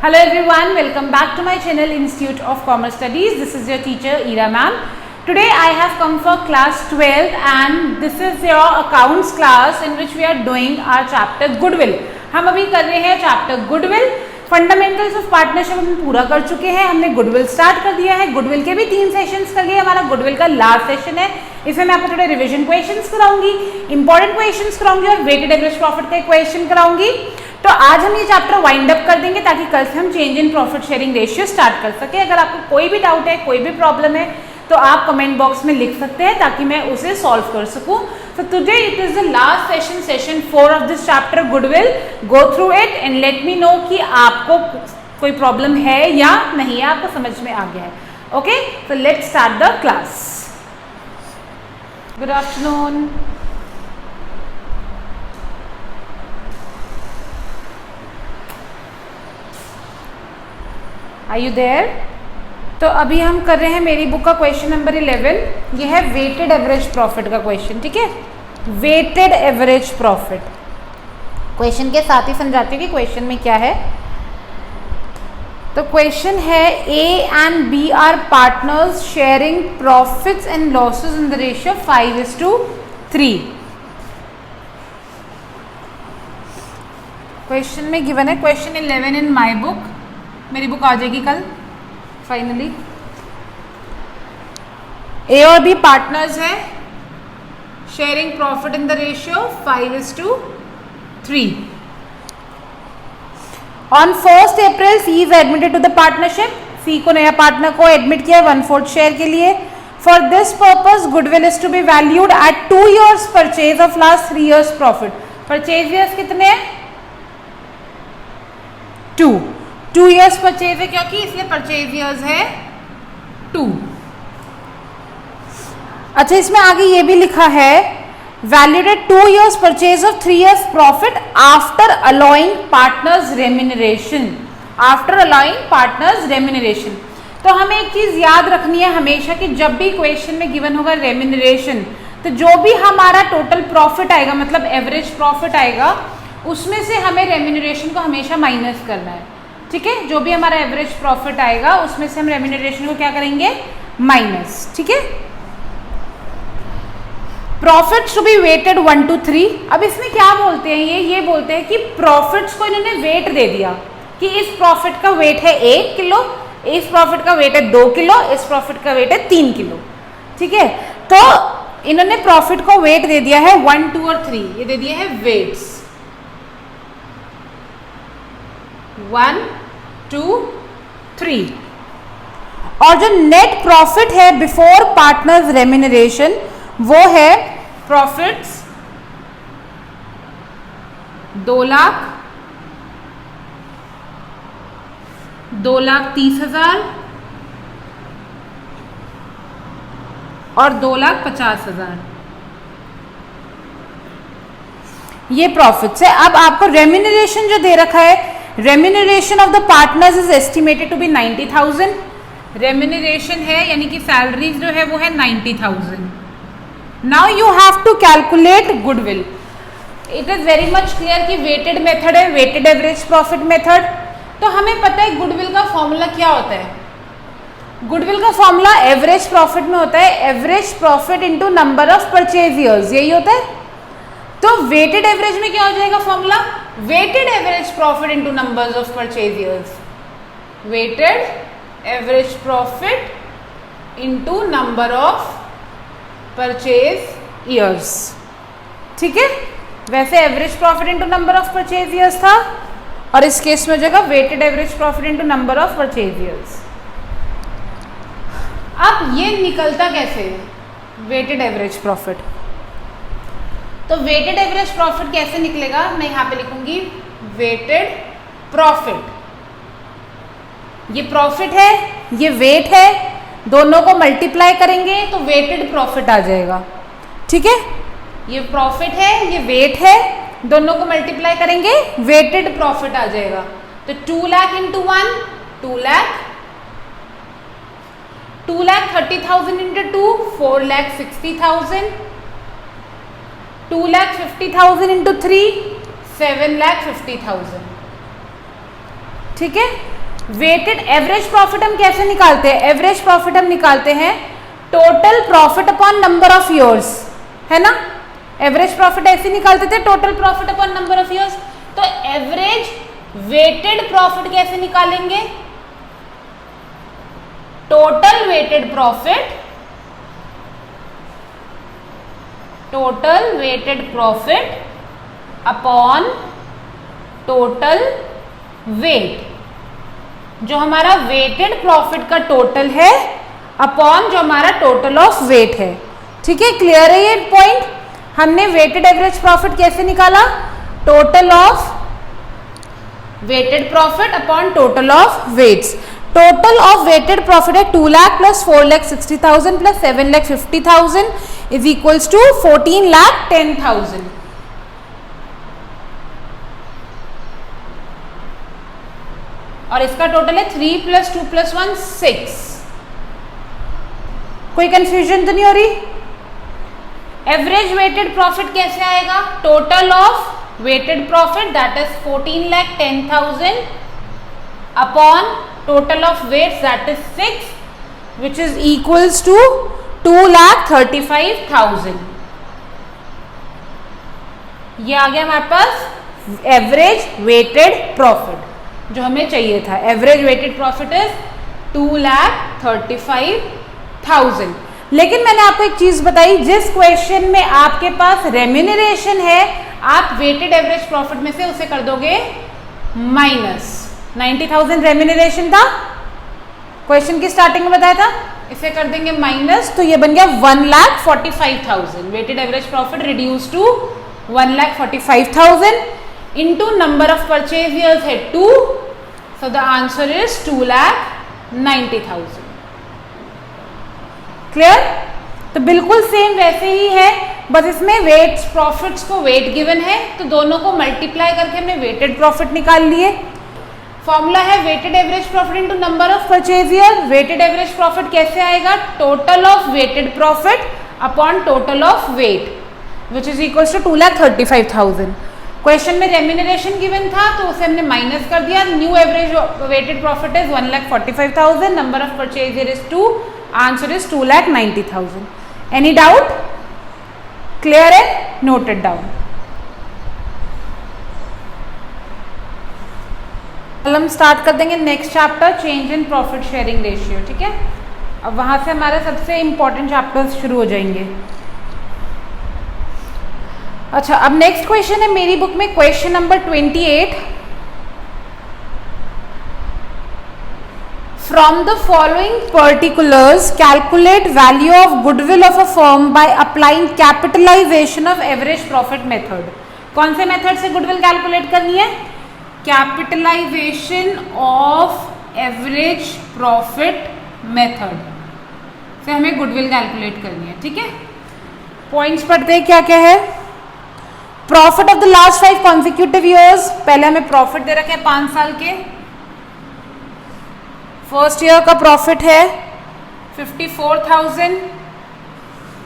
Hello everyone, welcome back to my channel Institute of Commerce Studies. This is your teacher Ira ma'am. Today I have come for class 12 and this is your accounts class in which we are doing our chapter Goodwill. हम अभी कर रहे हैं chapter goodwill. Fundamentals of partnership हम पूरा कर चुके हैं. हमने गुडविल स्टार्ट कर दिया है. गुडविल के भी 3 सेशंस कर लिए. हमारा गुडविल का लास्ट सेशन है. इसमें मैं आपको थोड़े रिवीजन क्वेश्चंस कराऊंगी, इंपॉर्टेंट क्वेश्चंस कराऊंगी और वेटेड एवरेज प्रॉफिट का क्वेश्चन कराऊंगी. तो आज हम ये चैप्टर वाइंड अप कर देंगे ताकि कल से हम change in profit sharing ratio start कर सके. अगर आपको कोई भी डाउट है, कोई भी प्रॉब्लम है तो आप कमेंट बॉक्स में लिख सकते हैं ताकि मैं उसे सॉल्व कर सकूं. So today it is the last session, session 4 of this chapter Goodwill. Go through it and let me know कि आपको कोई प्रॉब्लम है या नहीं है, आपको समझ में आ गया है. Okay, so let's start the class. Good afternoon. Are you there? तो अभी हम कर रहे हैं मेरी बुक का क्वेश्चन नंबर 11. ये है वेटेड एवरेज प्रॉफिट का क्वेश्चन. ठीक है, वेटेड एवरेज प्रॉफिट. क्वेश्चन के साथ ही समझाती हूँ कि क्वेश्चन में क्या है. तो क्वेश्चन है A and B are partners sharing profits and losses in the ratio 5:3. Question में गिवन है क्वेश्चन 11 इन माई बुक. मेरी बुक आ जाएगी कल फाइनली. ए और बी पार्टनर्स है, sharing profit in the ratio 5:3. On 1st April C is admitted to the partnership. C को नया पार्टनर को एडमिट किया 1/4 शेयर के लिए. For this purpose goodwill is to be valued at 2 years purchase of last 3 years profit. Purchase years कितने हैं? 2 years purchase है क्योंकि इसलिए परचेज ईयर्स है 2. अच्छा, इसमें आगे ये भी लिखा है valued at 2 years purchase of 3 years profit after allowing partners remuneration. After allowing partners remuneration. तो हमें एक चीज याद रखनी है हमेशा कि जब भी क्वेश्चन में गिवन होगा रेम्यूनरेशन, तो जो भी हमारा टोटल प्रॉफिट आएगा, मतलब एवरेज प्रॉफिट आएगा, उसमें से हमें रेम्यूनरेशन को हमेशा माइनस करना है. ठीक है, जो भी हमारा एवरेज प्रॉफिट आएगा उसमें से हम रेम्यूनरेशन को क्या करेंगे? माइनस. ठीक है, profits to be weighted 1 to 3. अब इसमें क्या बोलते हैं, ये बोलते हैं कि प्रॉफिट्स को इन्होंने वेट दे दिया कि इस प्रॉफिट का वेट है 1 किलो, इस प्रॉफिट का वेट है 2 किलो, इस प्रॉफिट का वेट है 3 किलो. ठीक है, तो इन्होंने प्रॉफिट को वेट दे दिया है 1, 2 और 3. ये दे दिए हैं वेट्स 1, 2, 3. और जो नेट प्रॉफिट है बिफोर पार्टनर्स रेम्यूनरेशन वो है प्रॉफिट्स 2,30,000 और 2,50,000. ये प्रॉफिट्स है. अब आपको रेम्यूनरेशन जो दे रखा है, remuneration of the partners is estimated to be 90,000. Remuneration है यानी कि सैलरीज जो है वो है 90,000. Now you have to calculate goodwill. It is very much clear कि वेटेड मेथड है, वेटेड एवरेज प्रॉफिट मेथड. तो हमें पता है गुडविल का फॉर्मूला क्या होता है. गुडविल का फॉर्मूला एवरेज प्रॉफिट में होता है average profit into number of purchase years. यही होता है. तो वेटेड एवरेज में क्या हो जाएगा formula? Weighted average profit into numbers of purchase years. Weighted average profit into number of purchase years. ठीक है, वैसे average profit into number of purchase years था और इस केस में हो जाएगा weighted average profit into number of purchase years. अब ये निकलता कैसे वेटेड एवरेज प्रॉफिट? तो वेटेड एवरेज प्रॉफिट कैसे निकलेगा? मैं यहां पे लिखूंगी वेटेड प्रॉफिट. ये प्रॉफिट है, ये वेट है, दोनों को मल्टीप्लाई करेंगे तो वेटेड प्रॉफिट आ जाएगा. ठीक है, ये प्रॉफिट है, ये वेट है, दोनों को मल्टीप्लाई करेंगे वेटेड प्रॉफिट आ जाएगा. तो 2 lakh into 1 2 lakh, 2,30,000 into 2 4,60,000, 2,50,000 into 3 7,50,000. ठीक है। वेटेड एवरेज प्रॉफिट हम कैसे निकालते हैं? एवरेज प्रॉफिट हम निकालते हैं total profit upon number of years, है ना। एवरेज प्रॉफिट ऐसे निकालते थे, total profit upon number of years. तो एवरेज वेटेड प्रॉफिट कैसे निकालेंगे? Total weighted profit, total weighted profit upon total weight, जो हमारा वेटेड प्रॉफिट का टोटल है अपॉन जो हमारा टोटल ऑफ वेट है। ठीक है, क्लियर है ये पॉइंट? हमने वेटेड एवरेज प्रॉफिट कैसे निकाला? Total of weighted profit upon total of weights. Total of weighted profit है 2 lakh plus 4 lakh 60,000 plus 7 lakh 50,000 is equals to 14 lakh 10,000। और इसका टोटल है 3 प्लस 2 प्लस 1 6। कोई कंफ्यूजन तो नहीं हो रही? एवरेज वेटेड प्रॉफिट कैसे आएगा? Total of weighted profit that is 14 lakh 10,000 upon total of weights that is 6 which is equals to 2,35,000। ये आ गया हमारे पास एवरेज वेटेड प्रॉफिट जो हमें चाहिए था। Average weighted profit is 2,35,000। लेकिन मैंने आपको एक चीज बताई, जिस क्वेश्चन में आपके पास रेम्यूनरेशन है आप वेटेड एवरेज प्रॉफिट में से उसे कर दोगे माइनस। 90,000 रेम्यूनरेशन था, क्वेश्चन की स्टार्टिंग में बताया था, इसे कर देंगे माइनस, तो ये बन गया 1,45,000। Weighted average profit reduce to 1,45,000 into number of purchase years है 2, so the answer is 2,90,000। Clear? तो बिल्कुल सेम वैसे ही है, बस इसमें वेट्स प्रॉफिट्स को वेट गिवन है तो दोनों को मल्टीप्लाई करके हमने वेटेड प्रॉफिट निकाल लिए। फॉर्मूला है weighted average profit into number of purchase year. Weighted average profit कैसे आएगा? Total of weighted profit upon total of weight which is equals to 2,35,000। Question में रेम्यूनरेशन गिवन था तो उसे हमने माइनस कर दिया। New average weighted profit is 1,45,000, number of purchase year is 2, answer is 2,90,000। Any doubt? Clear है? Noted down. हम start कर देंगे next chapter, change in profit sharing ratio. ठीक है, अब वहां से हमारे सबसे इंपॉर्टेंट चैप्टर्स शुरू हो जाएंगे। अच्छा, अब नेक्स्ट क्वेश्चन है मेरी बुक में question number 28। From the following particulars calculate value of goodwill of a firm by applying capitalisation of average profit method. कौन से मेथड से गुडविल कैलकुलेट करनी है? Capitalisation of average profit method से हमें गुडविल कैलकुलेट करनी है। ठीक है, पॉइंट्स पढ़ते हैं क्या क्या है। Profit of the last 5 consecutive years, पहले हमें प्रॉफिट दे रखे हैं 5 साल के। फर्स्ट ईयर का प्रॉफिट है 54,000।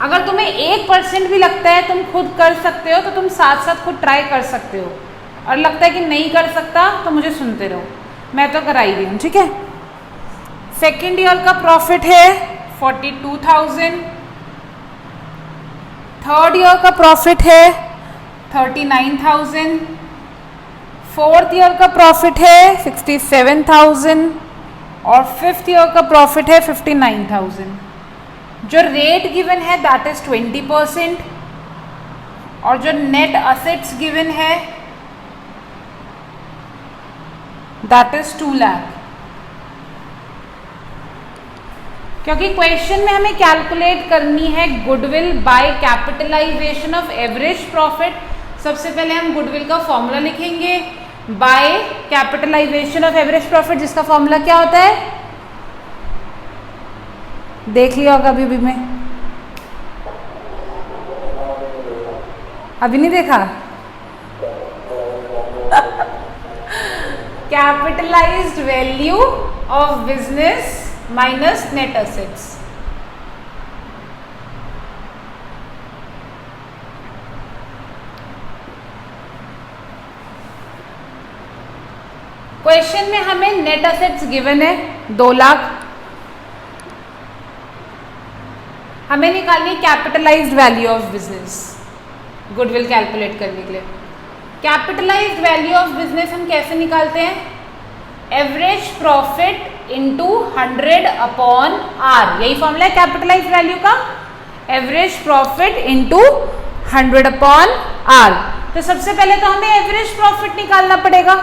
अगर तुम्हें 1% भी लगता है तुम खुद कर सकते हो तो तुम साथ साथ खुद ट्राई कर सकते हो, और लगता है कि नहीं कर सकता तो मुझे सुनते रहो, मैं तो करा ही रही हूँ। ठीक है, सेकेंड ईयर का प्रॉफिट है 42,000। थर्ड ईयर का प्रॉफिट है 39,000। फोर्थ ईयर का प्रॉफिट है 67,000 और फिफ्थ ईयर का प्रॉफिट है 59,000। जो रेट गिवन है दैट इज 20% और जो नेट असेट्स गिवन है दैट इज 2 लाख। क्योंकि क्वेश्चन में हमें कैलकुलेट करनी है goodwill by capitalisation of average profit. सबसे पहले हम गुडविल का फॉर्मूला लिखेंगे by capitalisation of average profit, जिसका फॉर्मूला क्या होता है देख लिया होगा अभी मैं, अभी नहीं देखा। Capitalised value of business minus net assets. Question में हमें नेट असेट्स गिवन है 2 लाख, हमें निकालनी capitalised value of business goodwill calculate करने के लिए। कैपिटलाइज्ड वैल्यू ऑफ बिजनेस हम कैसे निकालते हैं? Average profit into 100 upon R, यही फॉर्मूला है कैपिटलाइज्ड वैल्यू का, average profit into 100 upon R. तो सबसे पहले तो हमें एवरेज प्रॉफिट निकालना पड़ेगा।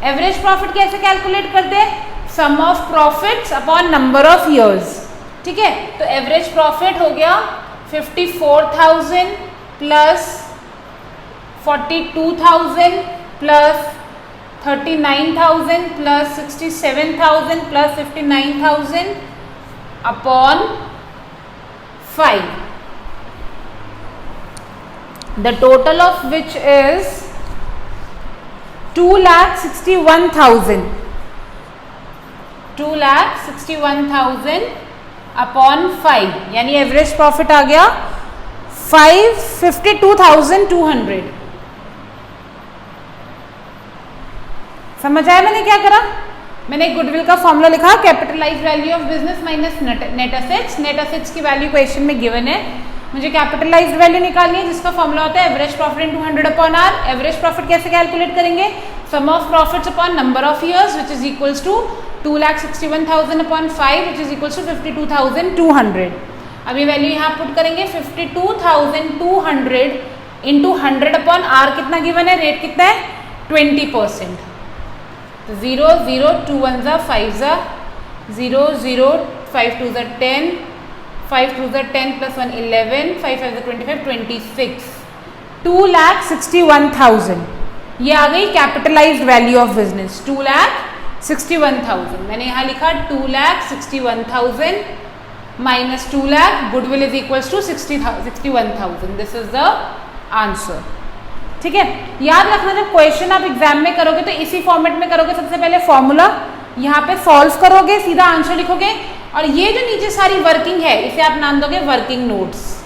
एवरेज प्रॉफिट कैसे कैलकुलेट करते हैं? Sum of profits upon number of years, ठीक है। तो एवरेज प्रॉफिट हो गया 54,000 plus 42,000 plus 39,000 plus 67,000 plus 59,000 upon 5, the total of which is 2,61,000, 2,61,000 upon 5, यानी एवरेज प्रॉफिट आ गया 52,200। समझ आया मैंने क्या करा? मैंने गुडविल का फॉर्मूला लिखा, capitalised value of business minus net assets. Net assets की वैल्यू क्वेश्चन में गिवन है, मुझे कैपिटलाइज्ड वैल्यू निकालनी है जिसका फॉर्मूला होता है average profit into 100 upon R. Average profit कैसे कैलकुलेट करेंगे? Sum of profits upon number of years which is equals to 2,61,000 upon 5 which is equals to 52,200। अब ये वैल्यू यहाँ पुट करेंगे, 52,200 इंटू 100 अपॉन आर कितना गिवन है, रेट कितना है 20%। 0 0 2 1 ज़ा 5 ज़ा 0 0 5 2 ज़ा 10 5 2 ज़ा 10 प्लस 1 11 5 5 ज़ा 25 26 2,61,000 ये आ गई कैपिटलाइज्ड वैल्यू ऑफ बिजनेस 2,61,000। मैंने यहाँ लिखा 2,61,000 minus 2 lakh, goodwill is equals to 61,000। This is the answer, ठीक है। याद रखना जब क्वेश्चन आप एग्जाम में करोगे तो इसी फॉर्मेट में करोगे। सबसे पहले फॉर्मूला यहाँ पे सॉल्व करोगे, सीधा आंसर लिखोगे, और ये जो नीचे सारी वर्किंग है इसे आप नाम दोगे वर्किंग नोट्स।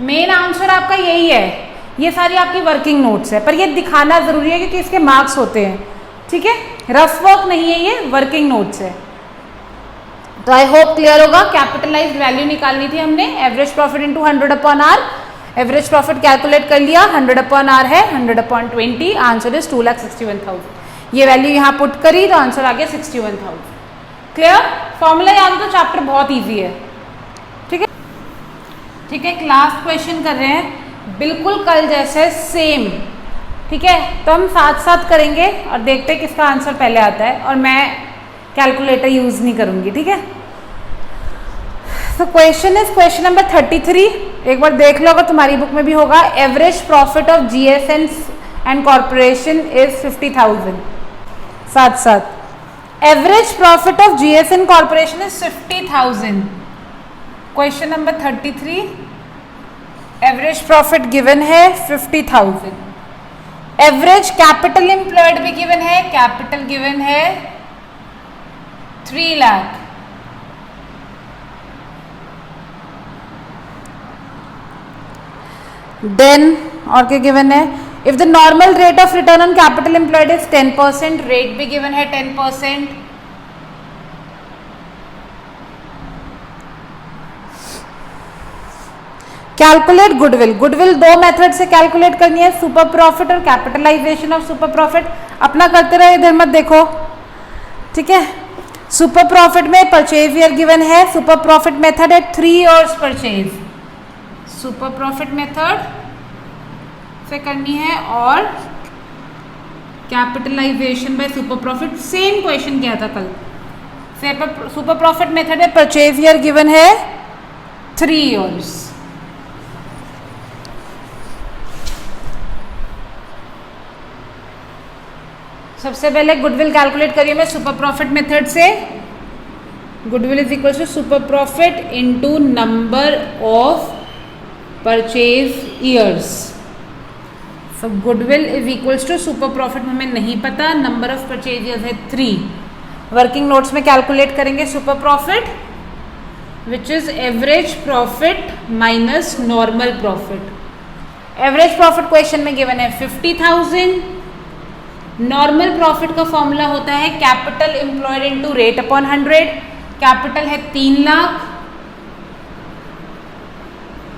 मेन आंसर आपका यही है, ये सारी आपकी वर्किंग नोट्स है, पर ये दिखाना जरूरी है क्योंकि इसके मार्क्स होते हैं, ठीक है। रफ वर्क नहीं है, ये वर्किंग नोट्स है। तो आई होप क्लियर होगा। कैपिटलाइज्ड वैल्यू निकालनी थी हमने, average profit into 100 upon R. Average profit calculate कर लिया, 100 अपॉन आर है 100 अपॉन 20, आंसर इज 2,61,000। ये वैल्यू यहाँ पुट करी तो आंसर आ गया 61,000। क्लियर? फॉर्मूला याद हो तो चैप्टर बहुत ईजी है, ठीक है। ठीक है, क्लास क्वेश्चन कर रहे हैं बिल्कुल कल जैसे सेम, ठीक है। तो हम साथ साथ करेंगे और देखते हैं किसका आंसर पहले आता है, और मैं कैलकुलेटर यूज नहीं करूंगी, ठीक है। तो क्वेश्चन इज क्वेश्चन नंबर 33, एक बार देख लो अगर तुम्हारी बुक में भी होगा। Average profit of GSN and corporation is 50,000। साथ साथ average profit of GSN corporation is 50,000। Question number 33, average profit given है 50,000। एवरेज कैपिटल एम्प्लॉयड भी गिवन है, कैपिटल गिवन है 3 लाख। देन और क्या गिवन है? If the normal rate of return on capital employed is 10%, rate भी गिवन है 10%। Calculate goodwill. Goodwill 2 method से कैलकुलेट करनी है, सुपर प्रॉफिट और कैपिटलाइजेशन ऑफ सुपर प्रॉफिट। अपना करते रहे, इधर मत देखो, ठीक है। सुपर प्रॉफिट में परचेज ईयर गिवन है, सुपर प्रॉफिट मेथड है 3 years purchase. Super profit method से करनी है, और capitalisation by super profit same question किया था कल। सुपर प्रॉफिट मेथड में परचेज ईयर गिवन है 3 इयर्स। सबसे पहले गुडविल कैलकुलेट करिए मैं सुपर प्रॉफिट मेथड से। Goodwill is equal to super profit into number of purchase years. So goodwill is equals to super profit हमें नहीं पता, नंबर ऑफ परचेज ईयर्स है 3। वर्किंग नोट्स में कैलकुलेट करेंगे super profit which is average profit minus normal profit. Average profit question में given है 50,000 normal profit का formula होता है capital employed into rate upon 100। Capital है 3 लाख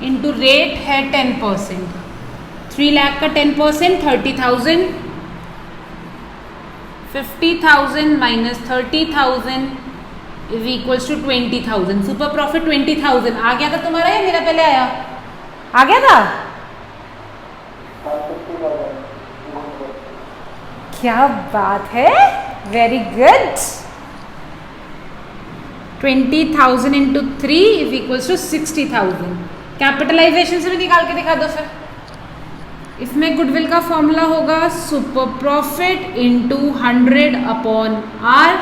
इनटू रेट है 10%। 3 लाख का 10% 30,000। 50,000 minus 30,000 is equals to 20,000। Super profit 20,000 आ गया था तुम्हारा या मेरा पहले आया? आ गया था। क्या बात है, very good. 20,000 into 3 is equals to 60,000। Capitalisation से भी निकाल के दिखा दो सर। इसमें गुडविल का फॉर्मूला होगा super profit into 100 upon R.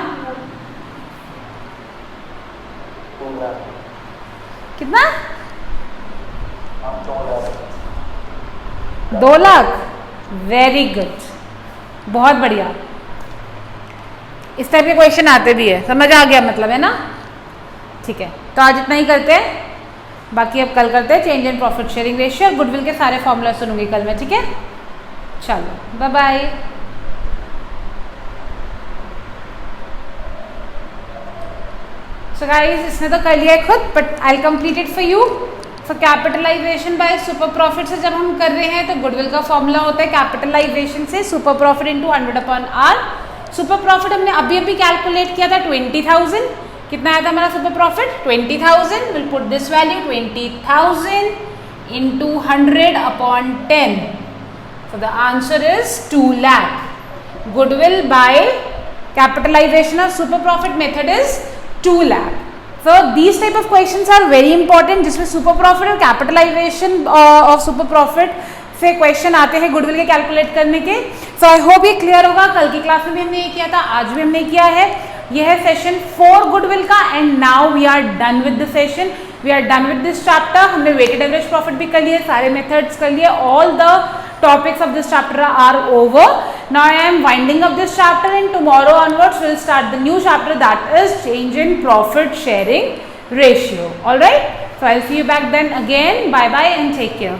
कितना? 2 लाख। वेरी गुड, बहुत बढ़िया। इस टाइप के क्वेश्चन आते भी है, समझ आ गया मतलब, है ना? ठीक है, तो आज इतना ही करते हैं, बाकी अब कल करते हैं change in profit sharing ratio. Goodwill के सारे फॉर्मूला सुनूंगी कल मैं, ठीक है? चलो बाय बाय। सो गाइस, इसने तो कर लिया है खुद, but I will complete it for you. For capitalisation by super profit से जब हम कर रहे हैं तो गुडविल का फॉर्मूला होता है कैपिटलाइजेशन से super profit into 100 upon R. Super profit हमने अभी अभी कैलकुलेट किया था 20,000। कितना आया था हमारा super profit? 20,000। Will put this value 20,000 into 100 upon 10। So the answer is 2 lakh. Goodwill by capitalization of super profit method is 2 lakh. So these type of questions are very important, जिसमें super profit और capitalization of super profit से question आते हैं goodwill के calculate करने के। सो I hope ये clear होगा। कल की क्लास में भी हमने ये किया था, आज भी हमने किया है। यह है सेशन 4 गुडविल का, and now we are done with the session, we are done with this chapter. हमने वेटेड एवरेज प्रॉफिट भी कर लिए, सारे मेथड्स कर लिए, all the topics of this chapter are over. Now I am winding up this chapter, and tomorrow onwards we'll start the new chapter, that is change in profit sharing ratio. All right, so I'll see you back then again. Bye bye and take care.